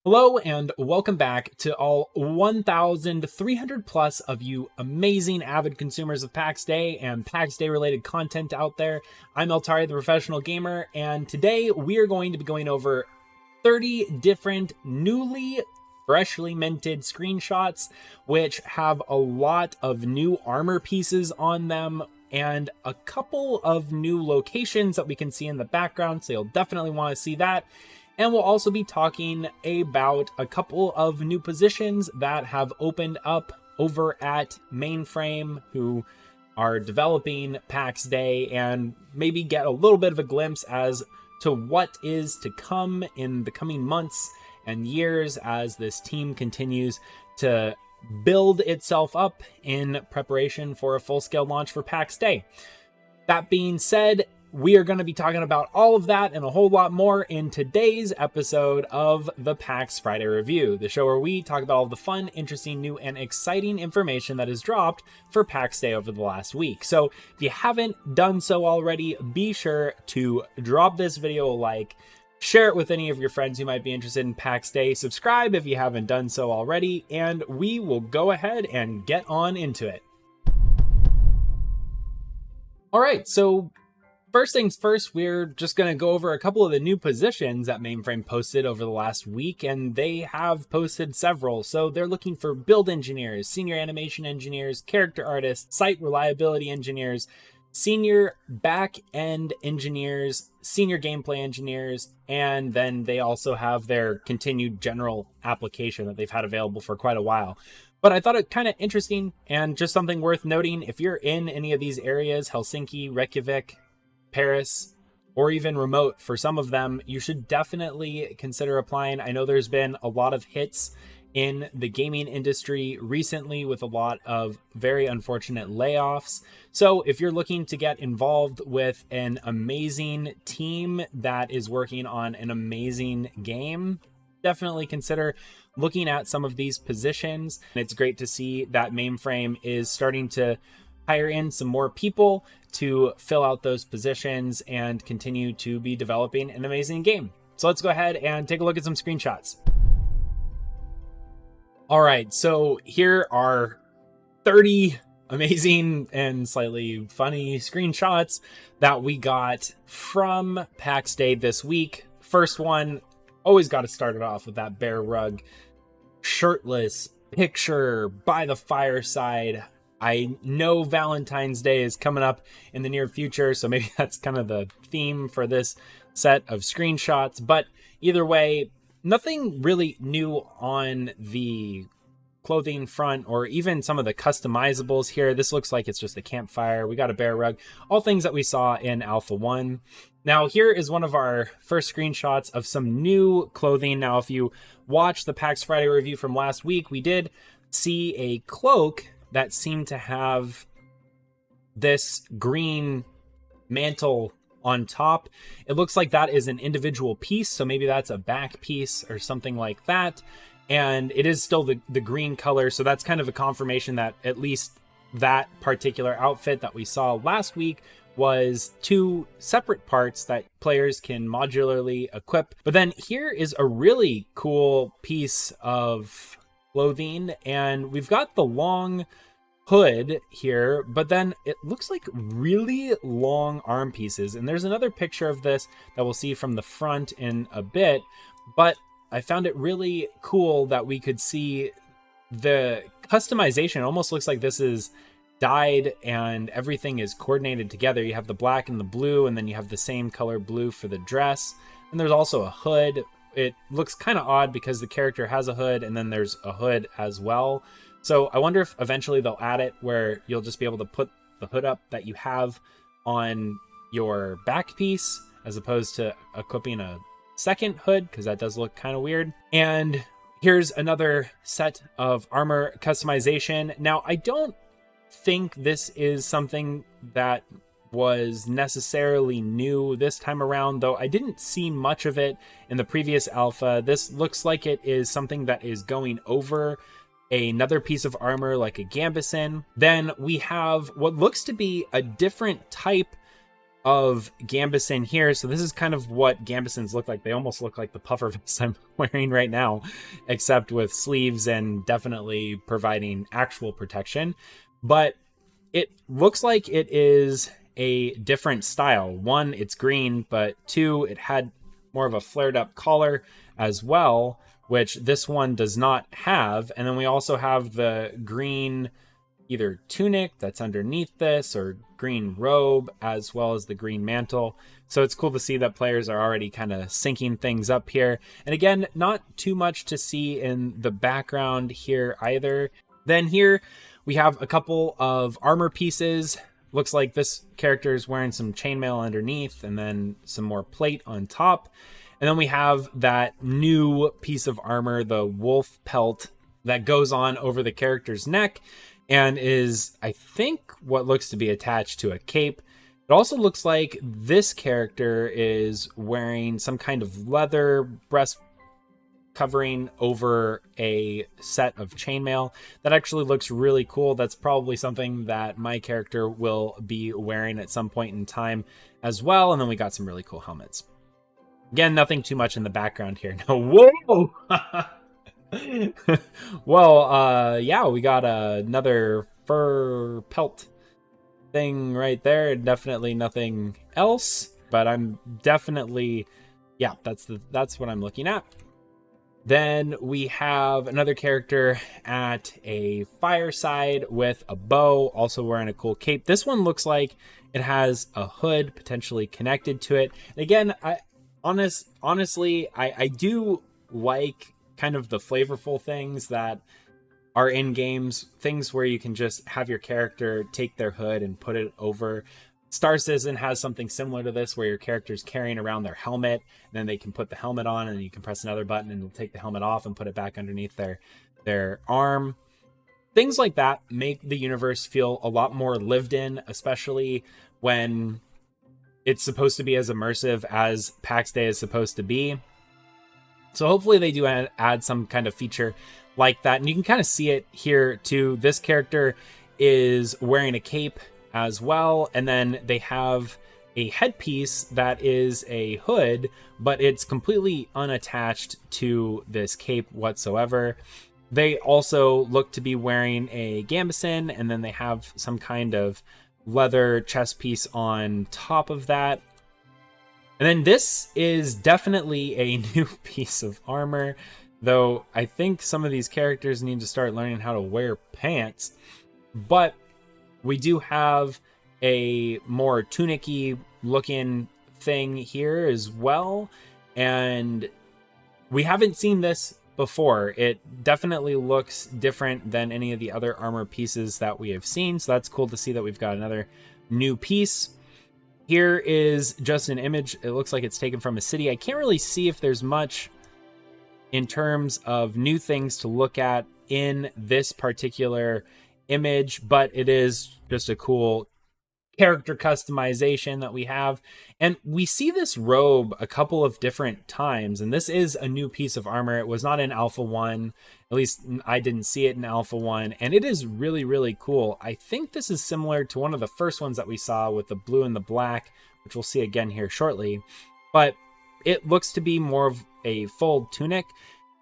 Hello and welcome back to all 1,300 plus of you amazing avid consumers of Pax Dei and Pax Dei related content out there. I'm Altari, the professional gamer, and today we are going to be going over 30 different freshly minted screenshots, which have a lot of new armor pieces on them and a couple of new locations that we can see in the background, so you'll definitely want to see that. And we'll also be talking about a couple of new positions that have opened up over at Mainframe, who are developing Pax Dei, and maybe get a little bit of a glimpse as to what is to come in the coming months and years as this team continues to build itself up in preparation for a full-scale launch for Pax Dei. That being said, we are going to be talking about all of that and a whole lot more in today's episode of the Pax FriDEI Review, the show where we talk about all the fun, interesting, new, and exciting information that has dropped for Pax Dei over the last week. So if you haven't done so already, be sure to drop this video a like, share it with any of your friends who might be interested in Pax Dei, subscribe if you haven't done so already, and we will go ahead and get on into it. All right, so first things first, we're just going to go over a couple of the new positions that Mainframe posted over the last week, and they have posted several. So they're looking for build engineers, senior animation engineers, character artists, site reliability engineers, senior back-end engineers, senior gameplay engineers, and then they also have their continued general application that they've had available for quite a while. But I thought it kind of interesting and just something worth noting. If you're in any of these areas, Helsinki, Reykjavik, Paris, or even remote for some of them, you should definitely consider applying. I know there's been a lot of hits in the gaming industry recently with a lot of very unfortunate layoffs. So if you're looking to get involved with an amazing team that is working on an amazing game, definitely consider looking at some of these positions. It's great to see that Mainframe is starting to hire in some more people to fill out those positions and continue to be developing an amazing game. So let's go ahead and take a look at some screenshots. All right, so here are 30 amazing and slightly funny screenshots that we got from Pax Dei this week. First one, always got to start it off with that bear rug, shirtless picture by the fireside. I know Valentine's Day is coming up in the near future, so maybe that's kind of the theme for this set of screenshots. But either way, nothing really new on the clothing front or even some of the customizables here. This looks like it's just a campfire. We got a bear rug, all things that we saw in Alpha 1. Now, here is one of our first screenshots of some new clothing. Now, if you watch the Pax FriDEI review from last week, we did see a cloak that seemed to have this green mantle on top. It looks like that is an individual piece, so maybe that's a back piece or something like that. And it is still the green color, so that's kind of a confirmation that at least that particular outfit that we saw last week was two separate parts that players can modularly equip. But then here is a really cool piece of clothing, and we've got the long hood here, but then it looks like really long arm pieces. And there's another picture of this that we'll see from the front in a bit, but I found it really cool that we could see the customization. It almost looks like this is dyed and everything is coordinated together. You have the black and the blue, and then you have the same color blue for the dress. And there's also a hood. It looks kind of odd because the character has a hood and then there's a hood as well. So I wonder if eventually they'll add it where you'll just be able to put the hood up that you have on your back piece as opposed to equipping a second hood, because that does look kind of weird. And here's another set of armor customization. Now, I don't think this is something that was necessarily new this time around, though I didn't see much of it in the previous alpha. This looks like it is something that is going over another piece of armor like a gambeson. Then we have what looks to be a different type of Gambesson here. So this is kind of what Gambessons look like. They almost look like the puffer vest I'm wearing right now, except with sleeves and definitely providing actual protection. But it looks like it is a different style. One, it's green, but two, it had more of a flared up collar as well, which this one does not have. And then we also have the green either tunic that's underneath this or green robe, as well as the green mantle. So it's cool to see that players are already kind of syncing things up here. And again, not too much to see in the background here either. Then here we have a couple of armor pieces. Looks like this character is wearing some chainmail underneath and then some more plate on top. And then we have that new piece of armor, the wolf pelt, that goes on over the character's neck and is, I think, what looks to be attached to a cape. It also looks like this character is wearing some kind of leather breast covering over a set of chainmail. That actually looks really cool. That's probably something that my character will be wearing at some point in time as well. And then we got some really cool helmets. Again, nothing too much in the background here. No, whoa! Well, yeah, we got another fur pelt thing right there. Definitely nothing else, but I'm definitely, yeah, that's what I'm looking at. Then we have another character at a fireside with a bow, also wearing a cool cape. This one looks like it has a hood potentially connected to it. And again, honestly, I do like kind of the flavorful things that are in games, things where you can just have your character take their hood and put it over. Star Citizen has something similar to this where your character's carrying around their helmet, and then they can put the helmet on and you can press another button and it'll take the helmet off and put it back underneath their arm. Things like that make the universe feel a lot more lived in, especially when it's supposed to be as immersive as Pax Dei is supposed to be. So hopefully they do add some kind of feature like that. And you can kind of see it here too. This character is wearing a cape as well. And then they have a headpiece that is a hood, but it's completely unattached to this cape whatsoever. They also look to be wearing a gambeson, and then they have some kind of leather chest piece on top of that. And then this is definitely a new piece of armor, though I think some of these characters need to start learning how to wear pants. But we do have a more tunic-y looking thing here as well. And we haven't seen this before. It definitely looks different than any of the other armor pieces that we have seen. So that's cool to see that we've got another new piece. Here is just an image. It looks like it's taken from a city. I can't really see if there's much in terms of new things to look at in this particular image, but it is just a cool character customization that we have. And we see this robe a couple of different times, and this is a new piece of armor. It was not in Alpha 1, at least I didn't see it in Alpha 1, and it is really, really cool. I think this is similar to one of the first ones that we saw with the blue and the black, which we'll see again here shortly, but it looks to be more of a full tunic.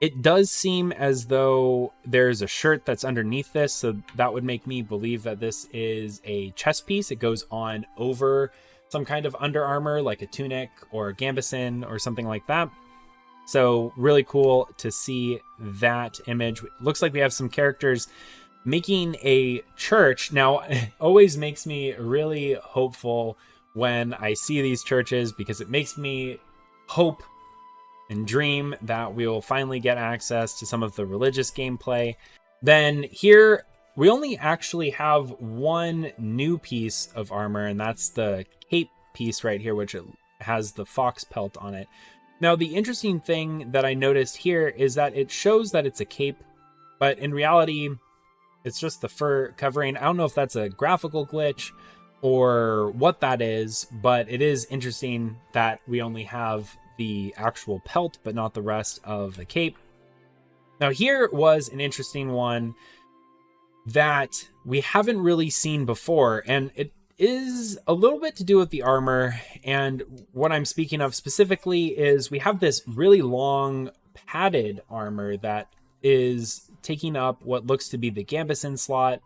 It does seem as though there's a shirt that's underneath this, so that would make me believe that this is a chest piece. It goes on over some kind of Under Armour, like a tunic or a gambeson or something like that. So really cool to see that image. Looks like we have some characters making a church. Now, it always makes me really hopeful when I see these churches, because it makes me hope and dream that we will finally get access to some of the religious gameplay. Then here, we only actually have one new piece of armor, and that's the cape piece right here, which has the fox pelt on it. Now, the interesting thing that I noticed here is that it shows that it's a cape, but in reality, it's just the fur covering. I don't know if that's a graphical glitch or what that is, but it is interesting that we only have the actual pelt, but not the rest of the cape. Now, here was an interesting one that we haven't really seen before, and it is a little bit to do with the armor. And what I'm speaking of specifically is we have this really long padded armor that is taking up what looks to be the gambeson slot.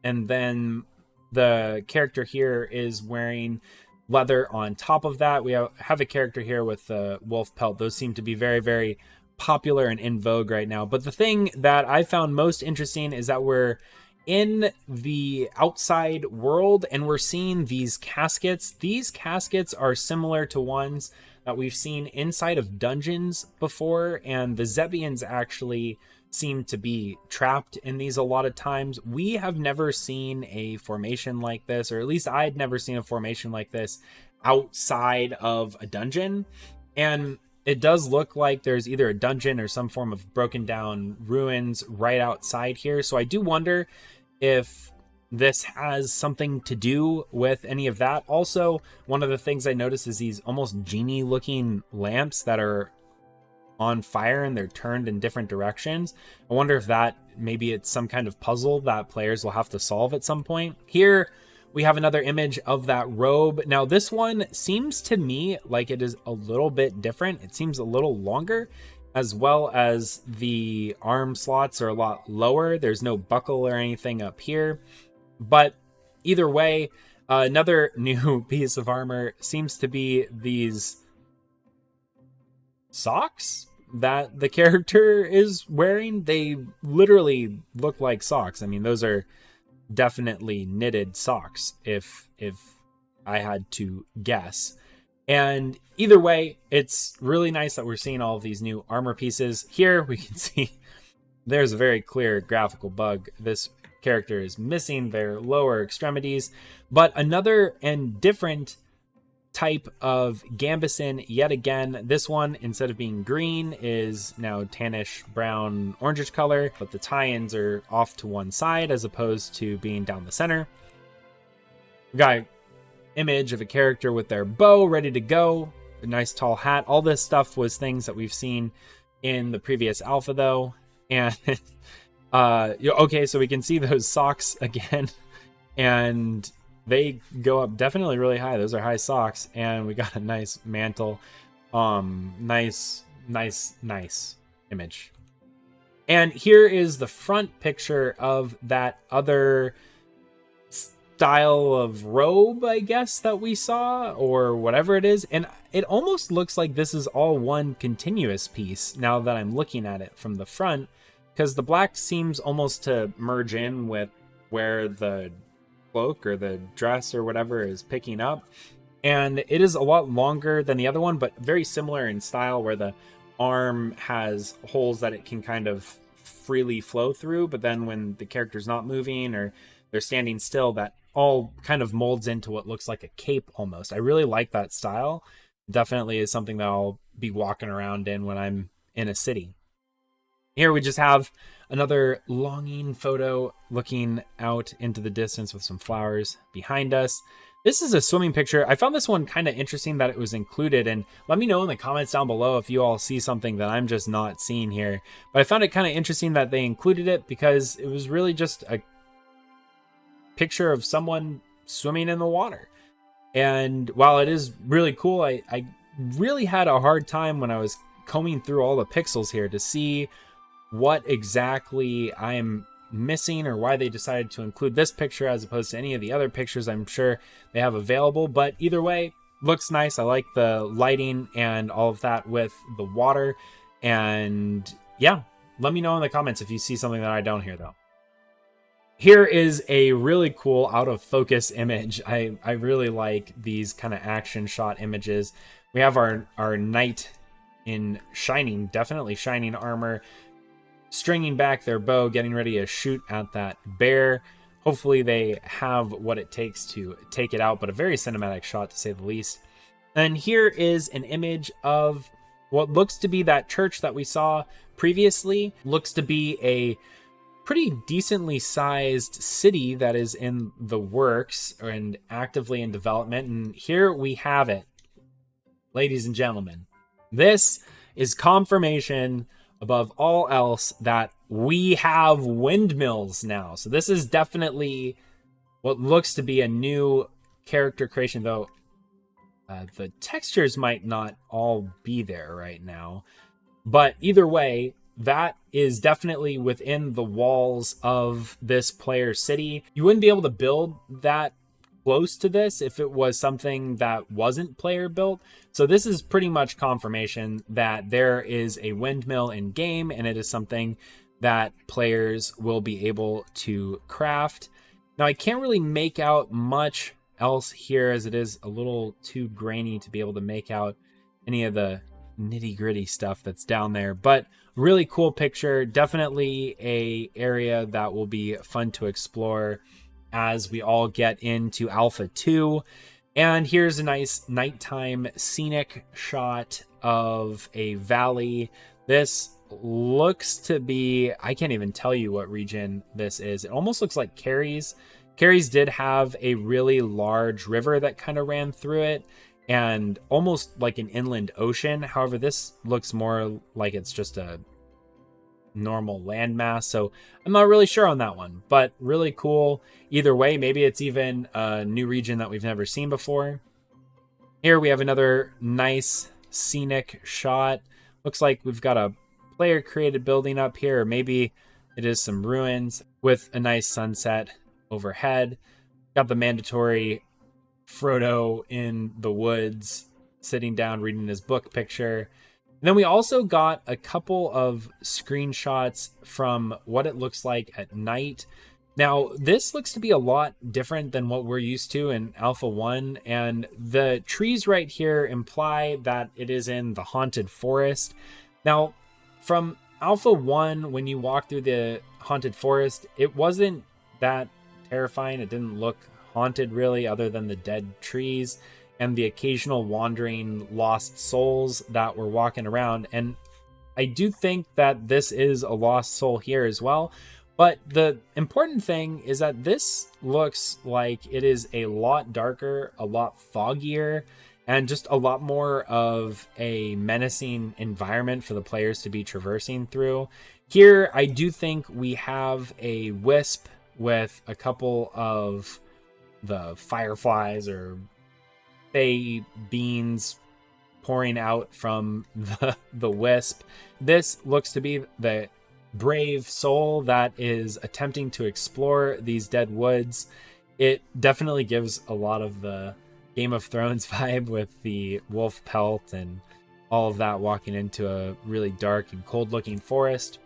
And then the character here is wearing leather on top of that. We have a character here with the wolf pelt. Those seem to be very, very popular and in vogue right now. But the thing that I found most interesting is that we're in the outside world and we're seeing these caskets. These caskets are similar to ones that we've seen inside of dungeons before, and the Zebians actually seem to be trapped in these a lot of times. We have never seen a formation like this, or at least I had never seen a formation like this outside of a dungeon. And it does look like there's either a dungeon or some form of broken down ruins right outside here. So I do wonder if this has something to do with any of that. Also, one of the things I noticed is these almost genie looking lamps that are on fire and they're turned in different directions. I wonder if that maybe it's some kind of puzzle that players will have to solve at some point. Here we have another image of that robe. Now this one seems to me like it is a little bit different. It seems a little longer, as well as the arm slots are a lot lower. There's no buckle or anything up here. But either way, another new piece of armor seems to be these socks that the character is wearing. They literally look like socks. I mean, those are definitely knitted socks if I had to guess. And either way, it's really nice that we're seeing all of these new armor pieces. Here we can see there's a very clear graphical bug. This character is missing their lower extremities, but another and different type of gambeson yet again. This one, instead of being green, is now tannish brown orangish color, but the tie-ins are off to one side as opposed to being down the center. We got an image of a character with their bow ready to go, a nice tall hat. All this stuff was things that we've seen in the previous alpha though. And okay, so we can see those socks again, and they go up definitely really high. Those are high socks, and we got a nice mantle. Nice image. And here is the front picture of that other style of robe, I guess, that we saw, or whatever it is. And it almost looks like this is all one continuous piece now that I'm looking at it from the front, because the black seems almost to merge in with where the cloak or the dress or whatever is picking up. And it is a lot longer than the other one, but very similar in style, where the arm has holes that it can kind of freely flow through, but then when the character's not moving or they're standing still, that all kind of molds into what looks like a cape almost. I really like that style. Definitely is something that I'll be walking around in when I'm in a city. Here we just have another longing photo looking out into the distance with some flowers behind us. This is a swimming picture. I found this one kind of interesting that it was included, and let me know in the comments down below if you all see something that I'm just not seeing here. But I found it kind of interesting that they included it because it was really just a picture of someone swimming in the water. And while it is really cool, I really had a hard time when I was combing through all the pixels here to see what exactly I'm missing or why they decided to include this picture as opposed to any of the other pictures I'm sure they have available. But either way, looks nice. I like the lighting and all of that with the water. And yeah, let me know in the comments if you see something that I don't here though. Here is a really cool out of focus image. I really like these kind of action shot images. We have our knight in definitely shining armor, stringing back their bow, getting ready to shoot at that bear. Hopefully they have what it takes to take it out, but a very cinematic shot to say the least. And here is an image of what looks to be that church that we saw previously. Looks to be a pretty decently sized city that is in the works and actively in development. And here we have it, ladies and gentlemen. This is confirmation above all else that we have windmills now. So this is definitely what looks to be a new character creation, though the textures might not all be there right now. But either way, that is definitely within the walls of this player city. You wouldn't be able to build that close to this if it was something that wasn't player built. So this is pretty much confirmation that there is a windmill in game, and it is something that players will be able to craft. Now, I can't really make out much else here, as it is a little too grainy to be able to make out any of the nitty gritty stuff that's down there, but really cool picture. Definitely a area that will be fun to explore as we all get into Alpha 2. And here's a nice nighttime scenic shot of a valley. This looks to be, I can't even tell you what region this is. It almost looks like Carries. Carries did have a really large river that kind of ran through it, and almost like an inland ocean. However, this looks more like it's just a normal landmass, so I'm not really sure on that one, but really cool. Either way, maybe it's even a new region that we've never seen before. Here we have another nice scenic shot. Looks like we've got a player created building up here, or maybe it is some ruins with a nice sunset overhead. Got the mandatory Frodo in the woods sitting down reading his book picture. And then we also got a couple of screenshots from what it looks like at night. Now, this looks to be a lot different than what we're used to in Alpha 1, and the trees right here imply that it is in the haunted forest. Now, from Alpha 1, when you walk through the haunted forest, it wasn't that terrifying. It didn't look haunted really, other than the dead trees and the occasional wandering lost souls that were walking around. And I do think that this is a lost soul here as well. But the important thing is that this looks like it is a lot darker, a lot foggier, and just a lot more of a menacing environment for the players to be traversing through. Here, I do think we have a wisp with a couple of the fireflies or bay beans pouring out from the wisp. This looks to be the brave soul that is attempting to explore these dead woods. It definitely gives a lot of the Game of Thrones vibe with the wolf pelt and all of that, walking into a really dark and cold looking forest.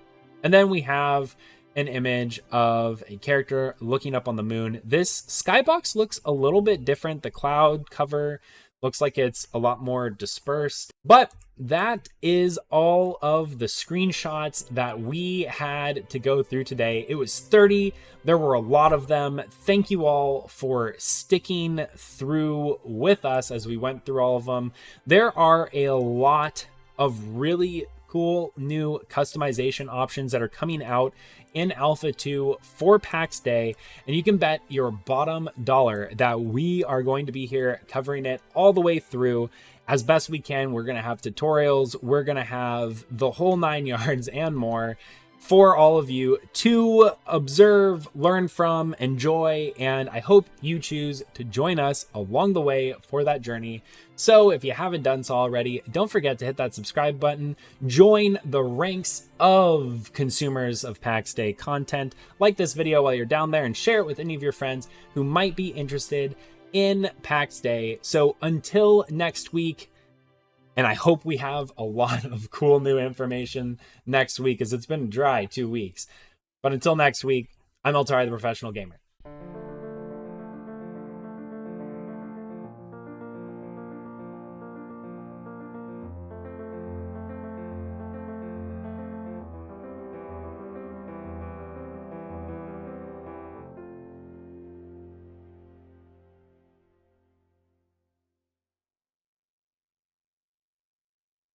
And then we have an image of a character looking up on the moon. This skybox looks a little bit different. The cloud cover looks like it's a lot more dispersed. But that is all of the screenshots that we had to go through today. It was 30. There were a lot of them. Thank you all for sticking through with us as we went through all of them. There are a lot of really cool new customization options that are coming out in Alpha 2 for Pax Dei, and you can bet your bottom dollar that we are going to be here covering it all the way through as best we can. We're going to have tutorials, we're going to have the whole 9 yards and more for all of you to observe, learn from, enjoy, and I hope you choose to join us along the way for that journey. So if you haven't done so already, don't forget to hit that subscribe button, join the ranks of consumers of Pax Dei content, like this video while you're down there, and share it with any of your friends who might be interested in Pax Dei. So until next week, and I hope we have a lot of cool new information next week, as it's been a dry 2 weeks. But until next week, I'm Altari, the Professional Gamer.